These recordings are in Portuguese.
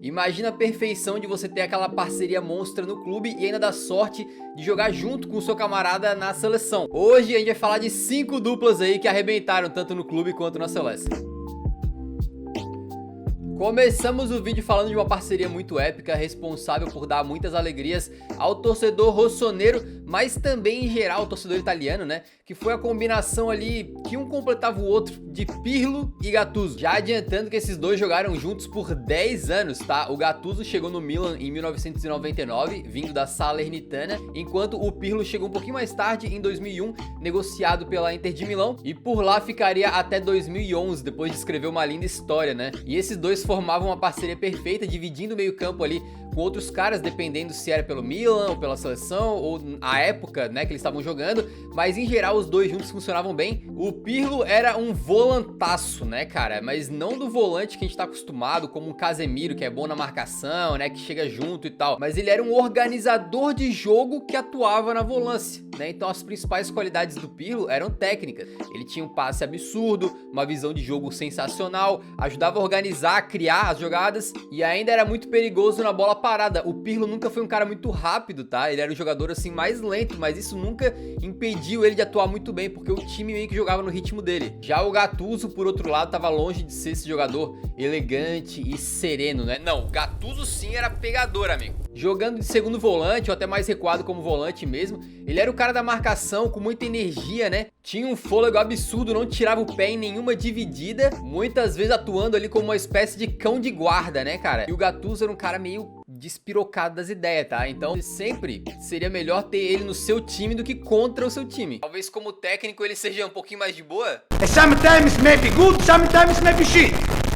Imagina a perfeição de você ter aquela parceria monstra no clube e ainda dar sorte de jogar junto com o seu camarada na seleção. Hoje a gente vai falar de 5 duplas aí que arrebentaram tanto no clube quanto na seleção. Começamos o vídeo falando de uma parceria muito épica, responsável por dar muitas alegrias ao torcedor rossoneiro, mas também em geral ao torcedor italiano, né? Que foi a combinação ali que um completava o outro, de Pirlo e Gattuso. Já adiantando que esses dois jogaram juntos por 10 anos, tá? O Gattuso chegou no Milan em 1999, vindo da Salernitana, enquanto o Pirlo chegou um pouquinho mais tarde, em 2001, negociado pela Inter de Milão, e por lá ficaria até 2011, depois de escrever uma linda história, né? E esses dois formavam uma parceria perfeita, dividindo o meio-campo ali com outros caras, dependendo se era pelo Milan ou pela seleção, ou a época, né, que eles estavam jogando, mas em geral os dois juntos funcionavam bem. O Pirlo era um volantaço, né, cara, mas não do volante que a gente tá acostumado, como um Casemiro, que é bom na marcação, né, que chega junto e tal, mas ele era um organizador de jogo que atuava na volância, né, então as principais qualidades do Pirlo eram técnicas. Ele tinha um passe absurdo, uma visão de jogo sensacional, ajudava a organizar, criar as jogadas e ainda era muito perigoso na bola parada. O Pirlo nunca foi um cara muito rápido, tá? Ele era o jogador assim mais lento, mas isso nunca impediu ele de atuar muito bem, porque o time meio que jogava no ritmo dele. Já o Gattuso, por outro lado, tava longe de ser esse jogador elegante e sereno, né? Não, o Gattuso sim era pegador, amigo. Jogando de segundo volante, ou até mais recuado como volante mesmo, ele era o cara da marcação, com muita energia, né? Tinha um fôlego absurdo, não tirava o pé em nenhuma dividida, muitas vezes atuando ali como uma espécie de cão de guarda, né, cara? E o Gattuso era um cara meio despirocado das ideias, tá? Então sempre seria melhor ter ele no seu time do que contra o seu time. Talvez como técnico ele seja um pouquinho mais de boa. Sometimes maybe good, sometimes maybe shit.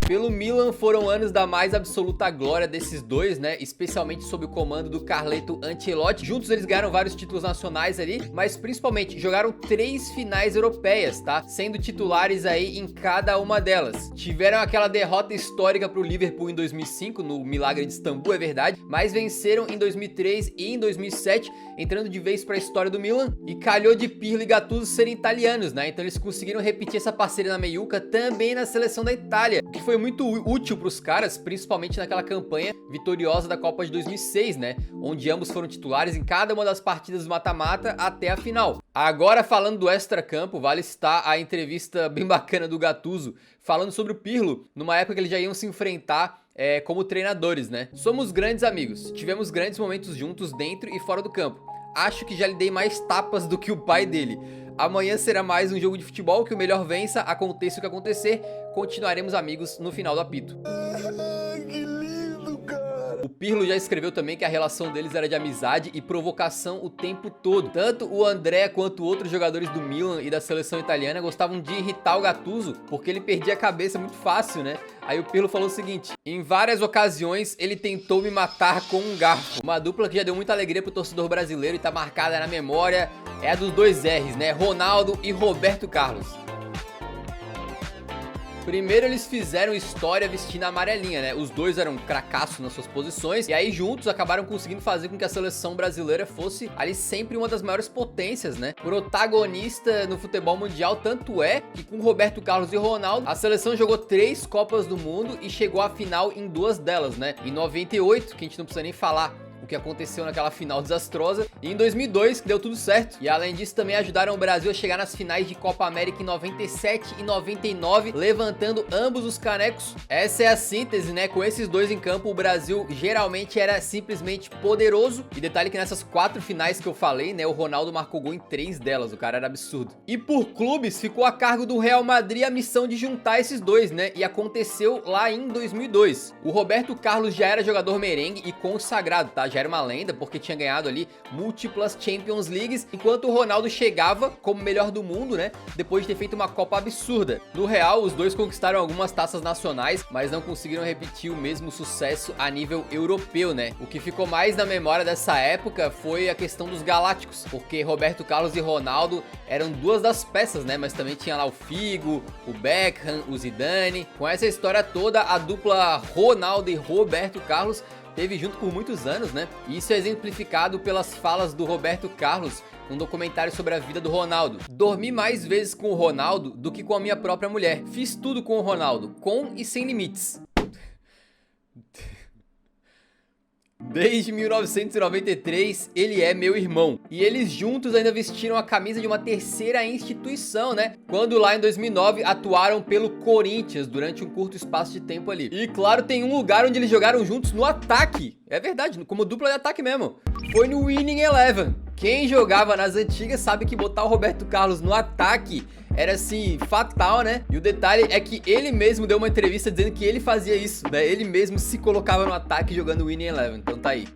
Pelo Milan foram anos da mais absoluta glória desses dois, né? Especialmente sob o comando do Carleto Ancelotti. Juntos eles ganharam vários títulos nacionais ali, mas principalmente jogaram 3 finais europeias, tá? Sendo titulares aí em cada uma delas. Tiveram aquela derrota histórica pro Liverpool em 2005, no Milagre de Istambul, é verdade, mas venceram em 2003 e em 2007, entrando de vez pra história do Milan, e calhou de Pirlo e Gattuso serem italianos, né? Então eles conseguiram repetir essa parceria na meiuca também na seleção da Itália, que foi muito útil para os caras, principalmente naquela campanha vitoriosa da Copa de 2006, né? Onde ambos foram titulares em cada uma das partidas do mata-mata até a final. Agora, falando do extracampo, vale citar a entrevista bem bacana do Gattuso, falando sobre o Pirlo, numa época que eles já iam se enfrentar como treinadores, né? Somos grandes amigos, tivemos grandes momentos juntos dentro e fora do campo. Acho que já lhe dei mais tapas do que o pai dele. Amanhã será mais um jogo de futebol, que o melhor vença, aconteça o que acontecer, continuaremos amigos no final do apito. Que lindo, cara. O Pirlo já escreveu também que a relação deles era de amizade e provocação o tempo todo. Tanto o André quanto outros jogadores do Milan e da seleção italiana gostavam de irritar o Gattuso, porque ele perdia a cabeça muito fácil, né? Aí o Pirlo falou o seguinte: em várias ocasiões ele tentou me matar com um garfo. Uma dupla que já deu muita alegria pro torcedor brasileiro e tá marcada na memória é a dos dois R's, né? Ronaldo e Roberto Carlos. Primeiro eles fizeram história vestindo a amarelinha, né? Os dois eram cracassos nas suas posições e aí juntos acabaram conseguindo fazer com que a seleção brasileira fosse ali sempre uma das maiores potências, né? Protagonista no futebol mundial, tanto é que com Roberto Carlos e Ronaldo, a seleção jogou 3 Copas do Mundo e chegou à final em 2 delas, né? Em 98, que a gente não precisa nem falar o que aconteceu naquela final desastrosa, e em 2002, que deu tudo certo. E além disso, também ajudaram o Brasil a chegar nas finais de Copa América em 97 e 99, levantando ambos os canecos. Essa é a síntese, né? Com esses dois em campo, o Brasil geralmente era simplesmente poderoso. E detalhe que nessas 4 finais que eu falei, né, o Ronaldo marcou gol em 3 delas, o cara era absurdo. E por clubes, ficou a cargo do Real Madrid a missão de juntar esses dois, né? E aconteceu lá em 2002. O Roberto Carlos já era jogador merengue e consagrado, tá? Já era uma lenda, porque tinha ganhado ali múltiplas Champions Leagues, enquanto o Ronaldo chegava como melhor do mundo, né? Depois de ter feito uma Copa absurda. No Real, os dois conquistaram algumas taças nacionais, mas não conseguiram repetir o mesmo sucesso a nível europeu, né? O que ficou mais na memória dessa época foi a questão dos galácticos, porque Roberto Carlos e Ronaldo eram 2 das peças, né? Mas também tinha lá o Figo, o Beckham, o Zidane. Com essa história toda, a dupla Ronaldo e Roberto Carlos teve junto por muitos anos, né? E isso é exemplificado pelas falas do Roberto Carlos num documentário sobre a vida do Ronaldo. Dormi mais vezes com o Ronaldo do que com a minha própria mulher. Fiz tudo com o Ronaldo, com e sem limites. Desde 1993, ele é meu irmão. E eles juntos ainda vestiram a camisa de uma terceira instituição, né? Quando lá em 2009 atuaram pelo Corinthians durante um curto espaço de tempo ali. E claro, tem um lugar onde eles jogaram juntos no ataque. É verdade, como dupla de ataque mesmo. Foi no Winning Eleven. Quem jogava nas antigas sabe que botar o Roberto Carlos no ataque era assim, fatal, né? E o detalhe é que ele mesmo deu uma entrevista dizendo que ele fazia isso, né? Ele mesmo se colocava no ataque jogando Winning Eleven, então tá aí.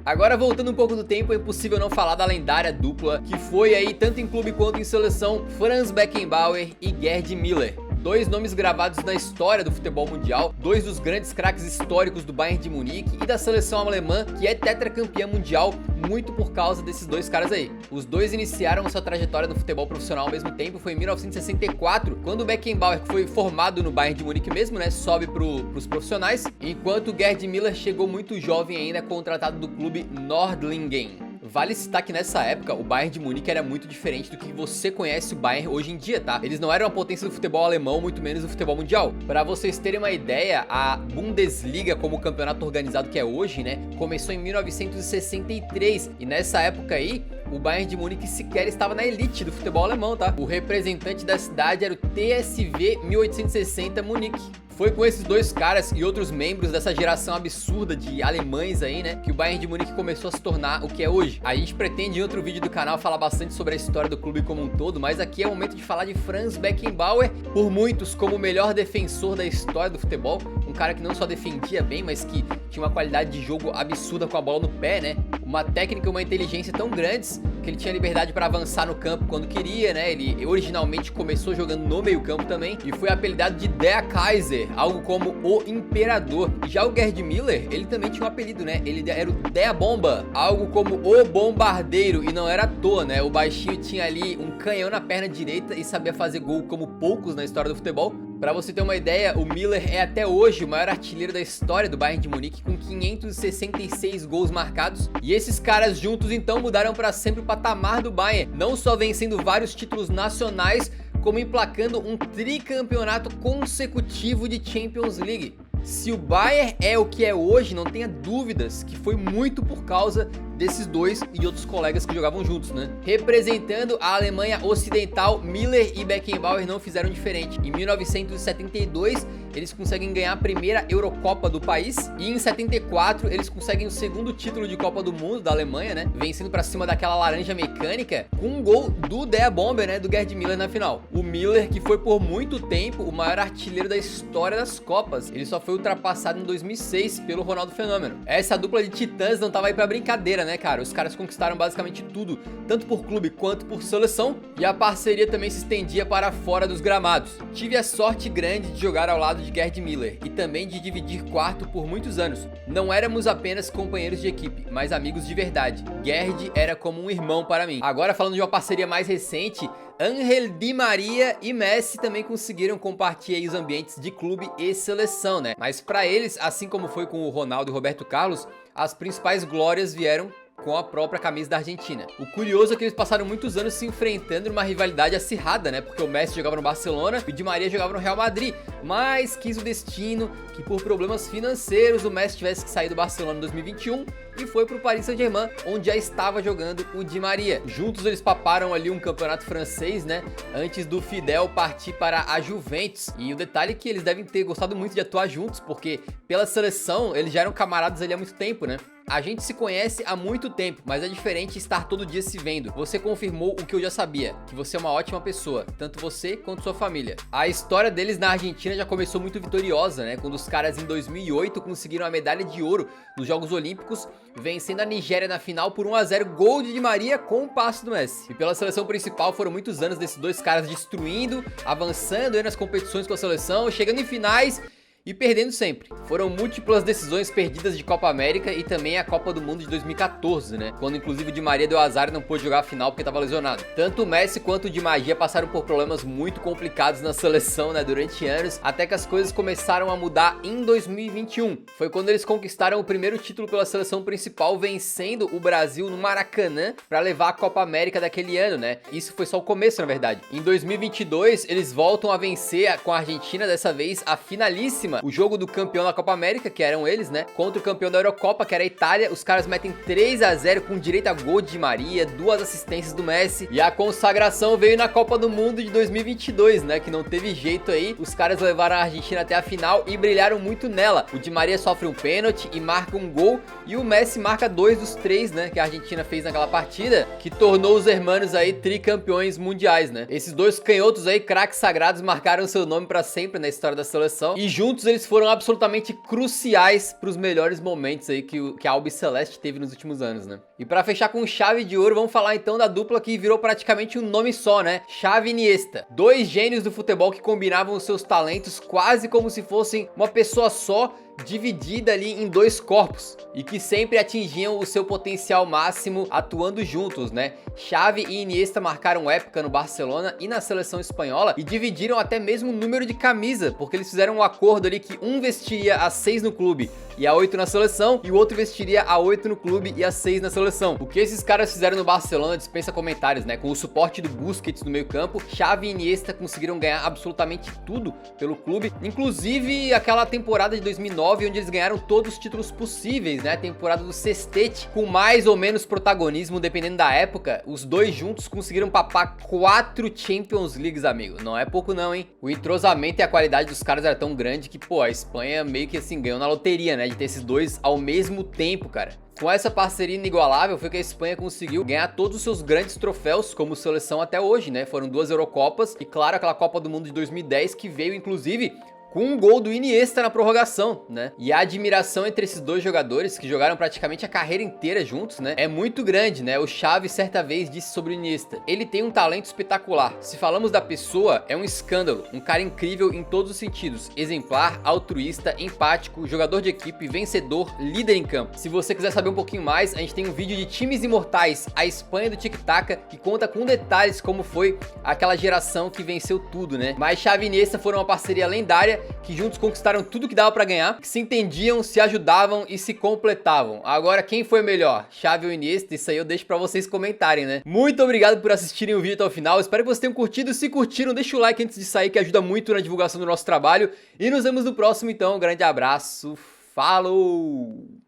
Agora, voltando um pouco do tempo, é impossível não falar da lendária dupla que foi aí, tanto em clube quanto em seleção, Franz Beckenbauer e Gerd Müller. Dois nomes gravados na história do futebol mundial, dois dos grandes craques históricos do Bayern de Munique e da seleção alemã, que é tetracampeã mundial, muito por causa desses dois caras aí. Os dois iniciaram sua trajetória no futebol profissional ao mesmo tempo, foi em 1964, quando o Beckenbauer, que foi formado no Bayern de Munique mesmo, né, sobe pros profissionais, enquanto o Gerd Müller chegou muito jovem ainda, contratado do clube Nordlingen. Vale citar que nessa época o Bayern de Munique era muito diferente do que você conhece o Bayern hoje em dia, tá? Eles não eram a potência do futebol alemão, muito menos do futebol mundial. Para vocês terem uma ideia, a Bundesliga, como campeonato organizado que é hoje, né, começou em 1963 e nessa época aí o Bayern de Munique sequer estava na elite do futebol alemão, tá? O representante da cidade era o TSV 1860 Munique. Foi com esses dois caras e outros membros dessa geração absurda de alemães aí, né, que o Bayern de Munique começou a se tornar o que é hoje. A gente pretende em outro vídeo do canal falar bastante sobre a história do clube como um todo, mas aqui é o momento de falar de Franz Beckenbauer, por muitos como o melhor defensor da história do futebol, um cara que não só defendia bem, mas que tinha uma qualidade de jogo absurda com a bola no pé, né, uma técnica e uma inteligência tão grandes que ele tinha liberdade para avançar no campo quando queria, né, ele originalmente começou jogando no meio campo também e foi apelidado de Der Kaiser, algo como o Imperador. Já o Gerd Müller, ele também tinha um apelido, né? Ele era o Der Bomber, algo como o Bombardeiro, e não era à toa, né? O baixinho tinha ali um canhão na perna direita e sabia fazer gol como poucos na história do futebol. Pra você ter uma ideia, o Müller é até hoje o maior artilheiro da história do Bayern de Munique, com 566 gols marcados. E esses caras juntos então mudaram para sempre o patamar do Bayern, não só vencendo vários títulos nacionais, como emplacando um tricampeonato consecutivo de Champions League. Se o Bayern é o que é hoje, não tenha dúvidas que foi muito por causa desses dois e outros colegas que jogavam juntos, né? Representando a Alemanha Ocidental, Müller e Beckenbauer não fizeram diferente. Em 1972, eles conseguem ganhar a primeira Eurocopa do país e em 74 eles conseguem o segundo título de Copa do Mundo da Alemanha, né? Vencendo pra cima daquela laranja mecânica com um gol do Der Bomber, né? Do Gerd Müller na final. O Müller, que foi por muito tempo o maior artilheiro da história das Copas, ele só foi ultrapassado em 2006 pelo Ronaldo Fenômeno. Essa dupla de titãs não tava aí pra brincadeira, né, cara? Os caras conquistaram basicamente tudo, tanto por clube quanto por seleção, e a parceria também se estendia para fora dos gramados. Tive a sorte grande de jogar ao lado de Gerd Müller e também de dividir quarto por muitos anos. Não éramos apenas companheiros de equipe, mas amigos de verdade. Gerd era como um irmão para mim. Agora, falando de uma parceria mais recente, Ángel Di Maria e Messi também conseguiram compartilhar os ambientes de clube e seleção, né? Mas para eles, assim como foi com o Ronaldo e Roberto Carlos, as principais glórias vieram com a própria camisa da Argentina. O curioso é que eles passaram muitos anos se enfrentando numa rivalidade acirrada, né? Porque o Messi jogava no Barcelona e o Di Maria jogava no Real Madrid. Mas quis o destino que por problemas financeiros o Messi tivesse que sair do Barcelona em 2021 e foi pro Paris Saint-Germain, onde já estava jogando o Di Maria. Juntos eles paparam ali um campeonato francês, né? Antes do Fidel partir para a Juventus. E o detalhe é que eles devem ter gostado muito de atuar juntos, porque pela seleção eles já eram camaradas ali há muito tempo, né? A gente se conhece há muito tempo, mas é diferente estar todo dia se vendo. Você confirmou o que eu já sabia, que você é uma ótima pessoa, tanto você quanto sua família. A história deles na Argentina já começou muito vitoriosa, né? Quando os caras em 2008 conseguiram a medalha de ouro nos Jogos Olímpicos, vencendo a Nigéria na final por 1-0, gol de Di Maria com o passe do Messi. E pela seleção principal foram muitos anos desses dois caras destruindo, avançando aí nas competições com a seleção, chegando em finais e perdendo sempre. Foram múltiplas decisões perdidas de Copa América e também a Copa do Mundo de 2014, né? Quando inclusive o Di Maria deu azar e não pôde jogar a final porque estava lesionado. Tanto o Messi quanto o Di Maria passaram por problemas muito complicados na seleção, né? Durante anos, até que as coisas começaram a mudar em 2021. Foi quando eles conquistaram o primeiro título pela seleção principal, vencendo o Brasil no Maracanã para levar a Copa América daquele ano, né? Isso foi só o começo, na verdade. Em 2022, eles voltam a vencer com a Argentina, dessa vez a finalíssima cima. O jogo do campeão da Copa América, que eram eles, né, contra o campeão da Eurocopa, que era a Itália. Os caras metem 3-0 com direito a gol de Di Maria, 2 assistências do Messi. E a consagração veio na Copa do Mundo de 2022, né, que não teve jeito aí. Os caras levaram a Argentina até a final e brilharam muito nela. O Di Maria sofre um pênalti e marca um gol, e o Messi marca 2 dos 3, né, que a Argentina fez naquela partida, que tornou os hermanos aí tricampeões mundiais, né. Esses dois canhotos aí, craques sagrados, marcaram seu nome pra sempre na história da seleção, e juntos eles foram absolutamente cruciais pros melhores momentos aí que a Albiceleste teve nos últimos anos, né. E pra fechar com chave de ouro, vamos falar então da dupla que virou praticamente um nome só, né, Xavi e Iniesta. Dois gênios do futebol que combinavam os seus talentos quase como se fossem uma pessoa só, dividida ali em 2 corpos, e que sempre atingiam o seu potencial máximo atuando juntos, né? Xavi e Iniesta marcaram época no Barcelona e na seleção espanhola e dividiram até mesmo o número de camisa, porque eles fizeram um acordo ali que um vestiria a 6 no clube e a 8 na seleção, e o outro vestiria a 8 no clube e a 6 na seleção. O que esses caras fizeram no Barcelona dispensa comentários, né? Com o suporte do Busquets no meio campo, Xavi e Iniesta conseguiram ganhar absolutamente tudo pelo clube, inclusive aquela temporada de 2009, onde eles ganharam todos os títulos possíveis, né? A temporada do sextete, com mais ou menos protagonismo, dependendo da época. Os dois juntos conseguiram papar 4 Champions Leagues, amigo. Não é pouco não, hein? O entrosamento e a qualidade dos caras era tão grande que, pô, a Espanha meio que assim ganhou na loteria, né? De ter esses dois ao mesmo tempo, cara. Com essa parceria inigualável foi que a Espanha conseguiu ganhar todos os seus grandes troféus como seleção até hoje, né? Foram 2 Eurocopas e, claro, aquela Copa do Mundo de 2010 que veio, inclusive, com um gol do Iniesta na prorrogação, né? E a admiração entre esses dois jogadores, que jogaram praticamente a carreira inteira juntos, né, é muito grande, né? O Xavi certa vez disse sobre o Iniesta: ele tem um talento espetacular. Se falamos da pessoa, é um escândalo, um cara incrível em todos os sentidos, exemplar, altruísta, empático, jogador de equipe, vencedor, líder em campo. Se você quiser saber um pouquinho mais, a gente tem um vídeo de Times Imortais, a Espanha do Tic Tac, que conta com detalhes como foi aquela geração que venceu tudo, né? Mas Xavi e Iniesta foram uma parceria lendária, que juntos conquistaram tudo que dava pra ganhar, que se entendiam, se ajudavam e se completavam. Agora, quem foi melhor, Xavi ou Iniesta? Isso aí eu deixo pra vocês comentarem, né? Muito obrigado por assistirem o vídeo até o final, espero que vocês tenham curtido. Se curtiram, deixa o like antes de sair, que ajuda muito na divulgação do nosso trabalho, e nos vemos no próximo então. Um grande abraço, falou!